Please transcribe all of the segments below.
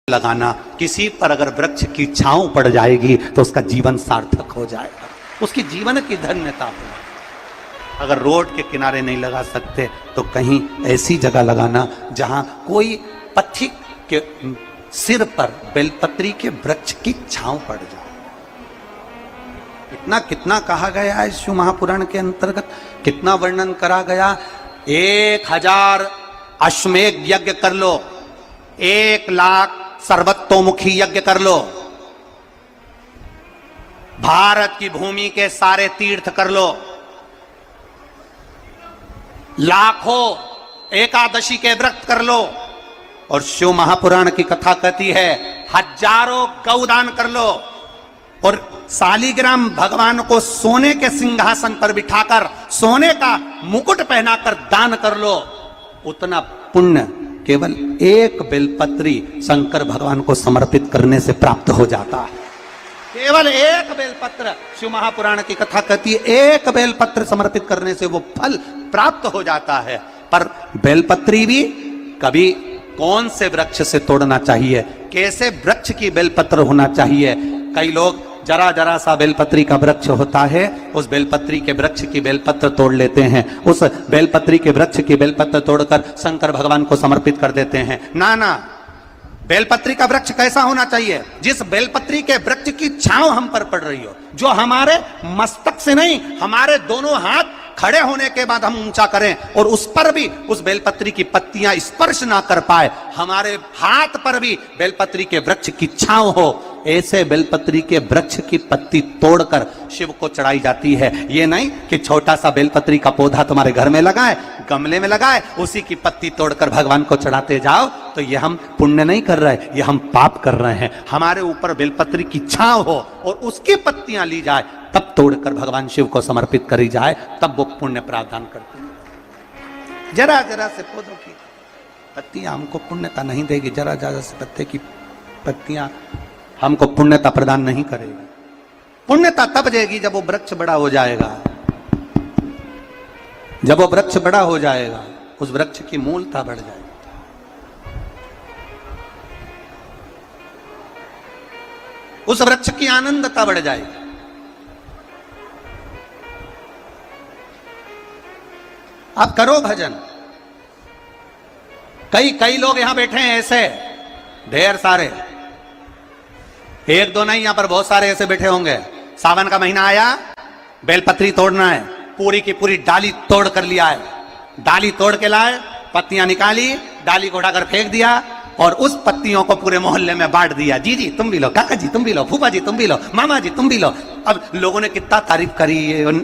लगाना, किसी पर अगर वृक्ष की छांव पड़ जाएगी तो उसका जीवन सार्थक हो जाएगा, उसकी जीवन की धन्यता हो। अगर रोड के किनारे नहीं लगा सकते तो कहीं ऐसी जगह लगाना जहां कोई पथिक के सिर पर बेलपत्री के वृक्ष की छांव पड़ जाए। इतना कितना कहा गया है शिव महापुराण के अंतर्गत, कितना वर्णन करा गया। 1000 अश्वमेध यज्ञ कर लो, 1 लाख सर्वतोमुखी यज्ञ कर लो, भारत की भूमि के सारे तीर्थ कर लो, लाखों एकादशी के व्रत कर लो, और शिव महापुराण की कथा कहती है हजारों गौदान कर लो, और शालिग्राम भगवान को सोने के सिंहासन पर बिठाकर सोने का मुकुट पहनाकर दान कर लो। उतना पुण्य केवल 1 बेलपत्री शंकर भगवान को समर्पित करने से प्राप्त हो जाता है। केवल 1 बेलपत्र, शिव महापुराण की कथा कहती है 1 बेलपत्र समर्पित करने से वो फल प्राप्त हो जाता है। पर बेलपत्री भी कभी कौन से वृक्ष से तोड़ना चाहिए, कैसे वृक्ष की बेलपत्र होना चाहिए। कई लोग जरा जरा सा बेलपत्री का वृक्ष होता है, उस बेलपत्री के वृक्ष की बेलपत्र तोड़ लेते हैं, उस बेलपत्री के वृक्ष की बेलपत्र तोड़कर शंकर भगवान को समर्पित कर देते हैं। ना ना, बेलपत्री का वृक्ष कैसा होना चाहिए, जिस बेलपत्री के वृक्ष की छांव हम पर पड़ रही हो, जो हमारे मस्तक से नहीं, हमारे दोनों हाथ खड़े होने के बाद हम ऊंचा करें और उस पर भी उस बेलपत्री की पत्तियां स्पर्श ना कर पाए, हमारे हाथ पर भी बेलपत्री के वृक्ष की छांव हो, ऐसे बेलपत्री के वृक्ष की पत्ती तोड़कर शिव को चढ़ाई जाती है। ये नहीं कि छोटा सा बेलपत्री का पौधा तुम्हारे घर में लगाए, गमले में लगाए, उसी की पत्ती तोड़कर भगवान को चढ़ाते जाओ, तो ये हम पुण्य नहीं कर रहे, ये हम पाप कर रहे हैं। हमारे ऊपर बेलपत्री की छांव हो और उसकी पत्तियां ली जाए, तब तोड़कर भगवान शिव को समर्पित करी जाए, तब वो पुण्य प्रावधान करते हैं। जरा जरा से पौधों की पत्तियां हमको पुण्यता नहीं देगी, जरा जरा से पत्ते की पत्तियां हमको पुण्यता प्रदान नहीं करेगी। पुण्यता तब देगी जब वो वृक्ष बड़ा हो जाएगा, जब वो वृक्ष बड़ा हो जाएगा, उस वृक्ष की मूलता बढ़ जाएगी, उस वृक्ष की आनंदता बढ़ जाएगी। आप करो भजन। कई लोग यहां बैठे हैं ऐसे, ढेर सारे, 1-2 नहीं, यहां पर बहुत सारे ऐसे बैठे होंगे। सावन का महीना आया, बेलपत्री तोड़ना है, पूरी की पूरी डाली तोड़ कर लिया है, डाली तोड़ के लाए, पत्तियां निकाली, डाली को उठाकर फेंक दिया और उस पत्तियों को पूरे मोहल्ले में बांट दिया। जी जी तुम भी लो, काका जी तुम भी लो, फूफा जी तुम भी लो, मामा जी तुम भी लो। अब लोगों ने कितना तारीफ करी,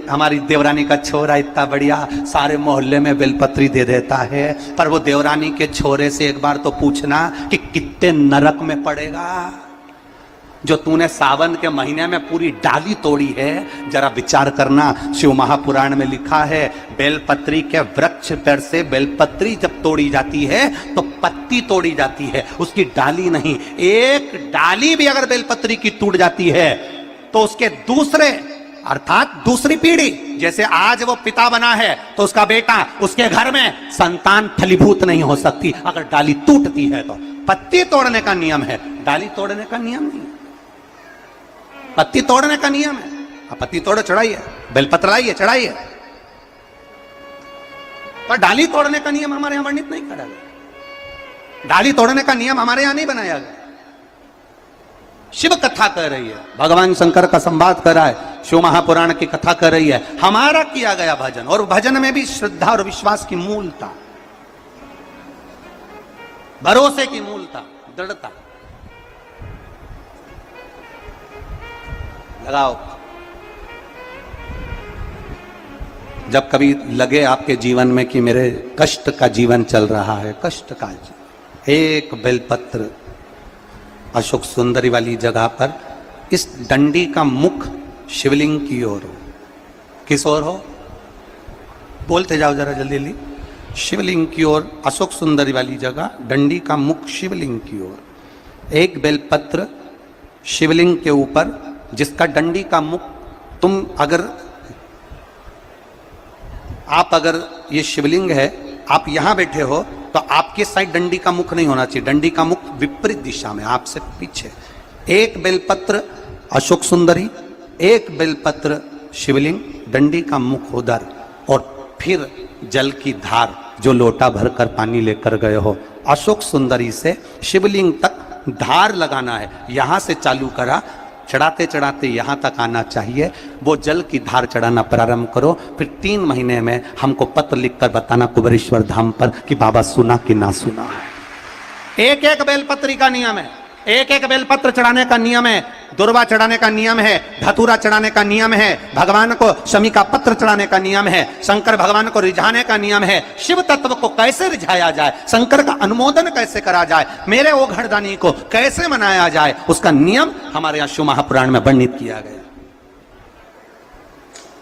हमारी देवरानी का छोरा इतना बढ़िया सारे मोहल्ले में बेलपत्री दे देता है। पर वो देवरानी के छोरे से एक बार तो पूछना कि कितने नरक में पड़ेगा जो तूने सावन के महीने में पूरी डाली तोड़ी है। जरा विचार करना, शिव महापुराण में लिखा है बेलपत्री के वृक्ष पर से बेलपत्री जब तोड़ी जाती है तो पत्ती तोड़ी जाती है, उसकी डाली नहीं। एक डाली भी अगर बेलपत्री की टूट जाती है तो उसके दूसरे अर्थात दूसरी पीढ़ी, जैसे आज वो पिता बना है तो उसका बेटा, उसके घर में संतान फलीभूत नहीं हो सकती अगर डाली टूटती है। तो पत्ती तोड़ने का नियम है, डाली तोड़ने का नियम नहीं। पत्ती तोड़ने का नियम है, आप पत्ती तोड़ो चढ़ाइए, बेलपत्र लाइए चढ़ाइए, पर डाली तोड़ने का नियम हमारे यहां वर्णित नहीं करा गया, डाली तोड़ने का नियम हमारे यहां नहीं बनाया गया। शिव कथा कह रही है, भगवान शंकर का संवाद कर रहा है, शिव महापुराण की कथा कर रही है, हमारा किया गया भजन, और भजन में भी श्रद्धा और विश्वास की मूलता, भरोसे की मूलता, दृढ़ता लगाओ। जब कभी लगे आपके जीवन में कि मेरे कष्ट का जीवन चल रहा है, कष्ट का, एक बेलपत्र अशोक सुंदरी वाली जगह पर इस डंडी का मुख शिवलिंग की ओर हो। किस ओर हो, बोलते जाओ जरा जल्दी जल्दी। शिवलिंग की ओर, अशोक सुंदरी वाली जगह, डंडी का मुख शिवलिंग की ओर, एक बेलपत्र शिवलिंग के ऊपर, जिसका डंडी का मुख, तुम अगर आप अगर ये शिवलिंग है, आप यहां बैठे हो, तो आपके साइड डंडी का मुख नहीं होना चाहिए, डंडी का मुख विपरीत दिशा में, आपसे पीछे। एक बेलपत्र अशोक सुंदरी, एक बेलपत्र शिवलिंग, डंडी का मुख उधर, और फिर जल की धार जो लोटा भरकर पानी लेकर गए हो, अशोक सुंदरी से शिवलिंग तक धार लगाना है। यहां से चालू करा, चढ़ाते चढ़ाते यहां तक आना चाहिए। वो जल की धार चढ़ाना प्रारंभ करो। फिर 3 महीने में हमको पत्र लिखकर बताना कुबेरेश्वर धाम पर कि बाबा सुना कि ना सुना है। एक एक बेलपत्री का नियम है, एक एक बेलपत्र चढ़ाने का नियम है, दुर्वा चढ़ाने का नियम है, धतूरा चढ़ाने का नियम है, भगवान को शमी का पत्र चढ़ाने का नियम है, शंकर भगवान को रिझाने का नियम है। शिव तत्व को कैसे रिझाया जाए, शंकर का अनुमोदन कैसे करा जाए, मेरे वो घरदानी को कैसे मनाया जाए, उसका नियम हमारे यहाँ शिव महापुराण में वर्णित किया गया।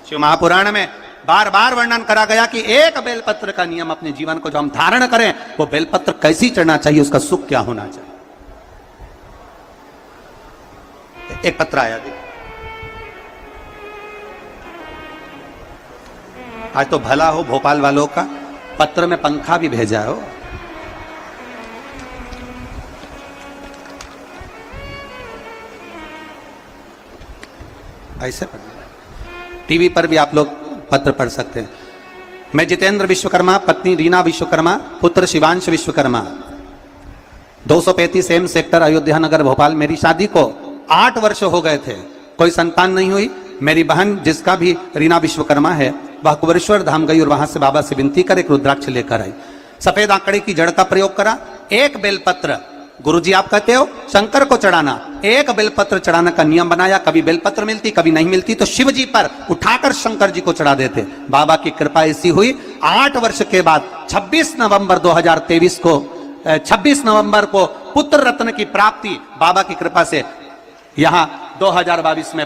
शिव महापुराण में बार बार वर्णन करा गया कि एक बेलपत्र का नियम अपने जीवन को जो हम धारण करें, वो बेलपत्र कैसी चढ़ना चाहिए, उसका सुख क्या होना चाहिए। एक पत्र आया, आज तो भला हो भोपाल वालों का, पत्र में पंखा भी भेजा हो। ऐसे टीवी पर भी आप लोग पत्र पढ़ सकते हैं। मैं जितेंद्र विश्वकर्मा, पत्नी रीना विश्वकर्मा, पुत्र शिवांश विश्वकर्मा, 235 एम सेक्टर, अयोध्या नगर, भोपाल। मेरी शादी को 8 वर्ष हो गए थे, कोई संतान नहीं हुई। मेरी बहन जिसका भी रीना विश्वकर्मा है, वह कुबेरेश्वर धाम गई और वहां से बाबा से विनती कर एक रुद्राक्ष लेकर आई। सफेद आंकड़े की जड़ का प्रयोग करा, एक बेलपत्र, गुरुजी आप कहते हो शंकर को चढ़ाना, एक बेलपत्र चढ़ाने का नियम बनाया। कभी बेलपत्र मिलती, कभी नहीं मिलती, तो शिव जी पर उठाकर शंकर जी को चढ़ा देते। बाबा की कृपा ऐसी हुई, 8 वर्ष के बाद 26 नवंबर 2023 को 26 नवंबर को पुत्र रत्न की प्राप्ति बाबा की कृपा से यहां 2022 में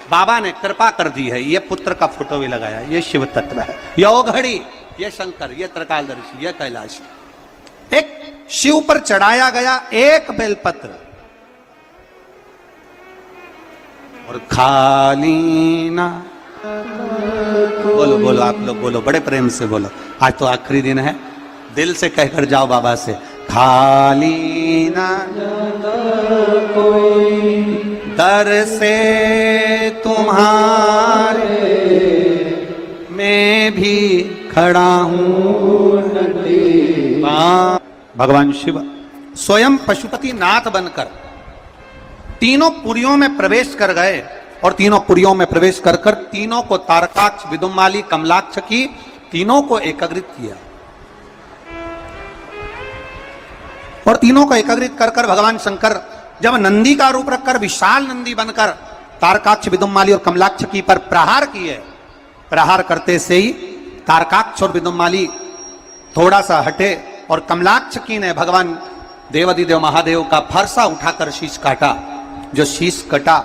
बाबा ने कृपा कर दी है। ये पुत्र का फोटो भी लगाया, ये शिव तत्व है, ये ओघड़ी, ये शंकर, ये त्रिकालदर्शी, ये कैलाश। एक शिव पर चढ़ाया गया एक बेलपत्र, और खाली ना, बोलो बोलो आप लोग बोलो, बड़े प्रेम से बोलो। आज तो आखिरी दिन है, दिल से कहकर जाओ बाबा से, खाली ना कोई दर से तुम्हारे मैं भी खड़ा हूं। भगवान शिव स्वयं पशुपति नाथ बनकर तीनों पुरियों में प्रवेश कर गए, और तीनों पुरियों में प्रवेश कर कर तीनों को तारकाक्ष, विदुमाली, कमलाक्ष की तीनों को एकाग्रित किया। और तीनों को एकाग्रित कर कर भगवान शंकर जब नंदी का रूप रखकर विशाल नंदी बनकर तारकाक्ष, विदुमाली और कमलाक्ष की पर प्रहार किए, प्रहार करते से ही तारकाक्ष और विदुमाली थोड़ा सा हटे, और कमलाक्ष की ने भगवान देवादिदेव महादेव का फरसा उठाकर शीश काटा। जो शीश कटा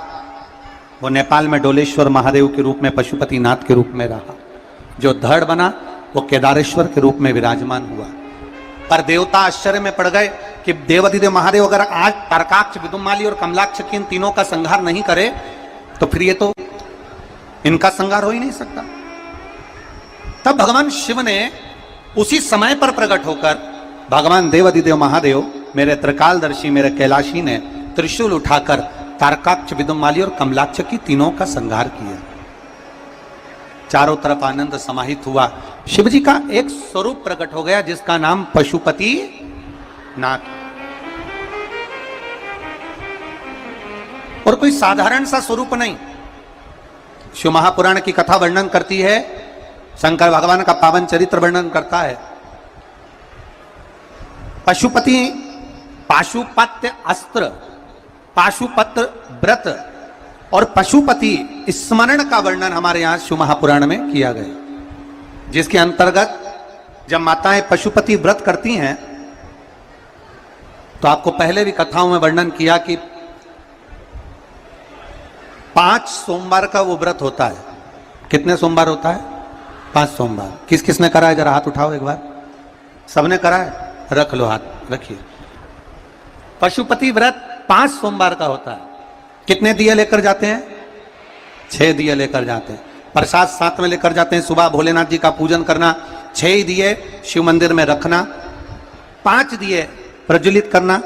वो नेपाल में डोलेश्वर महादेव के रूप में, पशुपति नाथ के रूप में रहा। जो धड़ बना वो केदारेश्वर के रूप में विराजमान हुआ। पर देवता आश्चर्य में पड़ गए कि देवादिदेव महादेव अगर आज तारकाक्ष, विदुमाली और कमलाक्ष की इन तीनों का संहार नहीं करे तो फिर ये तो इनका संहार हो ही नहीं सकता। तब भगवान शिव ने उसी समय पर प्रकट होकर, भगवान देवादिदेव महादेव मेरे त्रिकालदर्शी, मेरे कैलाशी ने त्रिशूल उठाकर तारकाक्ष, विदुमाली और कमलाक्ष की तीनों का संहार किया। चारों तरफ आनंद समाहित हुआ। शिव जी का एक स्वरूप प्रकट हो गया जिसका नाम पशुपति नाथ। और कोई साधारण सा स्वरूप नहीं। शिव महापुराण की कथा वर्णन करती है, शंकर भगवान का पावन चरित्र वर्णन करता है। पशुपति, पाशुपत्य अस्त्र, पाशुपत्र व्रत और पशुपति स्मरण का वर्णन हमारे यहां शिव महापुराण में किया गया, जिसके अंतर्गत जब माताएं पशुपति व्रत करती हैं तो आपको पहले भी कथाओं में वर्णन किया कि 5 सोमवार का वो व्रत होता है। कितने सोमवार होता है? 5 सोमवार। किस किसने करा है? जरा हाथ उठाओ एक बार। सबने करा है? रख लो हाथ, रखिए। पशुपति व्रत 5 सोमवार का होता है। कितने दिए लेकर जाते हैं? 6 दिए लेकर जाते हैं। प्रसाद साथ में लेकर जाते हैं। सुबह भोलेनाथ जी का पूजन करना, 6 दिए शिव मंदिर में रखना, 5 दिए प्रज्वलित करना,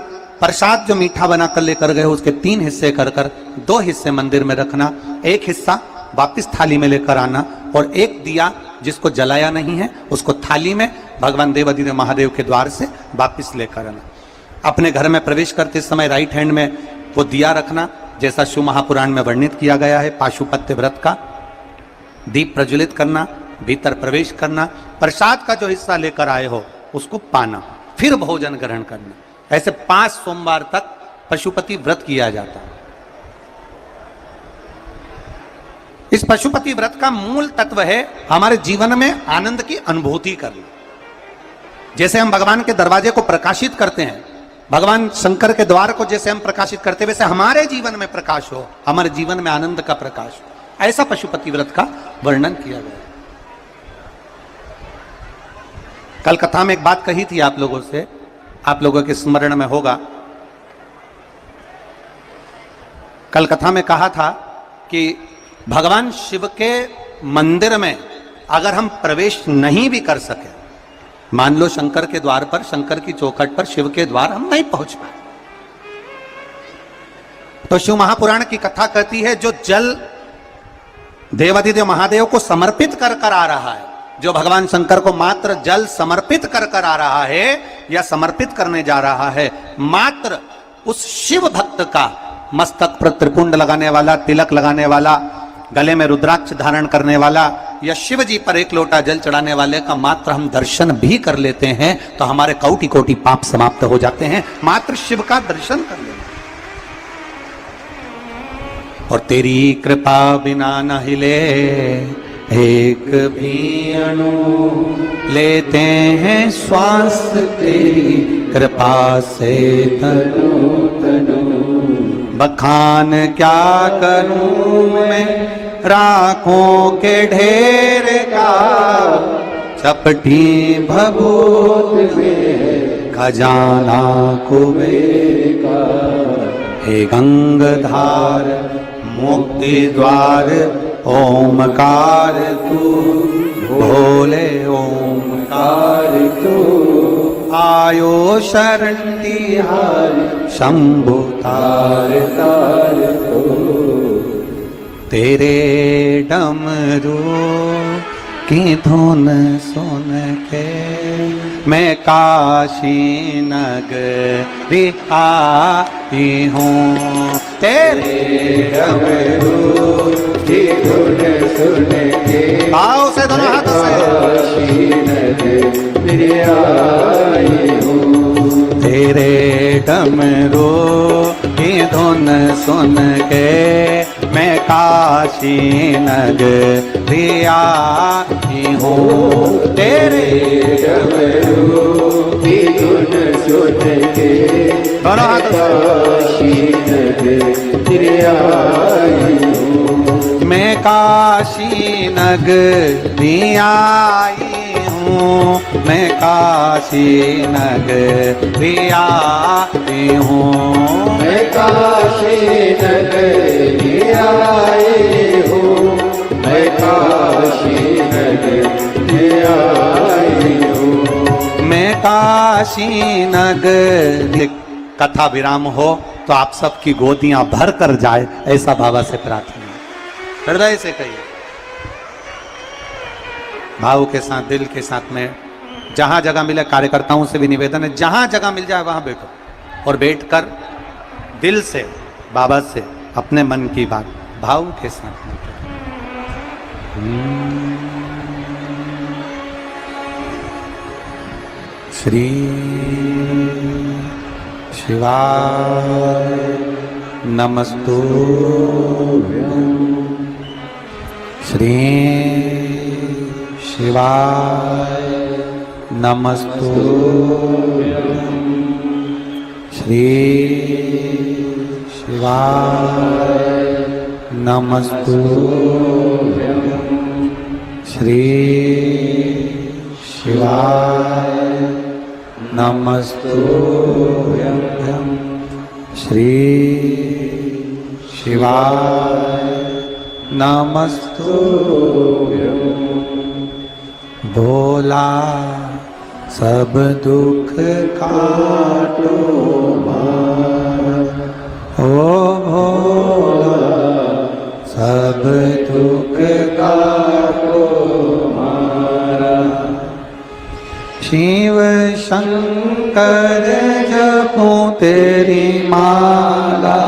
प्रसाद जो मीठा बनाकर लेकर गए उसके 3 हिस्से कर कर 2 हिस्से मंदिर में रखना, 1 हिस्सा वापिस थाली में लेकर आना, और 1 दिया जिसको जलाया नहीं है उसको थाली में भगवान देवाधिदेव महादेव के द्वार से वापिस लेकर आना। अपने घर में प्रवेश करते समय राइट हैंड में वो दिया रखना, जैसा शिव महापुराण में वर्णित किया गया है। पाशुपत्य व्रत का दीप प्रज्वलित करना, भीतर प्रवेश करना, प्रसाद का जो हिस्सा लेकर आए हो उसको पाना, फिर भोजन ग्रहण करना। ऐसे 5 सोमवार तक पशुपति व्रत किया जाता है। इस पशुपति व्रत का मूल तत्व है हमारे जीवन में आनंद की अनुभूति करना। जैसे हम भगवान के दरवाजे को प्रकाशित करते हैं, भगवान शंकर के द्वार को जैसे हम प्रकाशित करते हैं, वैसे हमारे जीवन में प्रकाश हो, हमारे जीवन में आनंद का प्रकाश हो, ऐसा पशुपति व्रत का वर्णन किया गया। कल कथा में एक बात कही थी आप लोगों से, आप लोगों के स्मरण में होगा। कल कथा में कहा था कि भगवान शिव के मंदिर में अगर हम प्रवेश नहीं भी कर सके, मान लो शंकर के द्वार पर, शंकर की चौखट पर शिव के द्वार हम नहीं पहुंच पाए, तो शिव महापुराण की कथा कहती है जो जल देवाधिदेव महादेव को समर्पित कर कर आ रहा है, जो भगवान शंकर को मात्र जल समर्पित कर कर आ रहा है या समर्पित करने जा रहा है, मात्र उस शिव भक्त का मस्तक पर त्रिपुंड लगाने वाला, तिलक लगाने वाला, गले में रुद्राक्ष धारण करने वाला या शिव जी पर 1 लोटा जल चढ़ाने वाले का मात्र हम दर्शन भी कर लेते हैं तो हमारे कोटि कोटि पाप समाप्त हो जाते हैं। मात्र शिव का दर्शन कर लेते। और तेरी कृपा बिना न हिले एक भी अणु, लेते हैं श्वास तेरी कृपा से तनु तनु। बखान क्या करूं मैं राखों के ढेर का, चपटी भभूत में खजाना कुबेर का। हे गंगाधार मुक्ति द्वार ओमकार तू, भोले ओमकार तू। आयो शरण तिहार शंभु तार तार तू। तेरे डमरू की धुन सुन के मैं काशी नगरी आई हूँ। तेरे डमरू की धुन सुन के आओ से दोनों हाथों से काशी नगरी आई हूँ। तेरे डमरू की धुन सुन के मैं काशी नगरी आई हूँ। तेरे डमरू की धुन सुन के मैं काशी नगरी आई हूँ। मैं काशी नगरी आई हूँ। मैं काशी नगरी आई हूँ। मैं काशी नगरी आई हूँ। मैं काशी नगरी आई हूँ। मैं काशी नगरी। कथा विराम हो तो आप सबकी गोदियां भर कर जाए, ऐसा बाबा से प्रार्थना, हृदय से कहिए, भाव के साथ, दिल के साथ में। जहां जगह मिले, कार्यकर्ताओं से भी निवेदन है, जहां जगह मिल जाए वहां बैठो और बैठकर दिल से बाबा से अपने मन की बात भाव के साथ में। श्री शिवाय नमस्तुभ्यं। श्री शिवाय नमस्तुभ्यं। श्री शिवाय नमस्तुभ्यं। श्री शिवाय नमस्तुभ्यं। श्री शिवाय नमस्तुभ्यं। भोला सब दुख काटो ओ भोला, सब दुख काटो मारा। शिव शंकर जपो तेरी माला,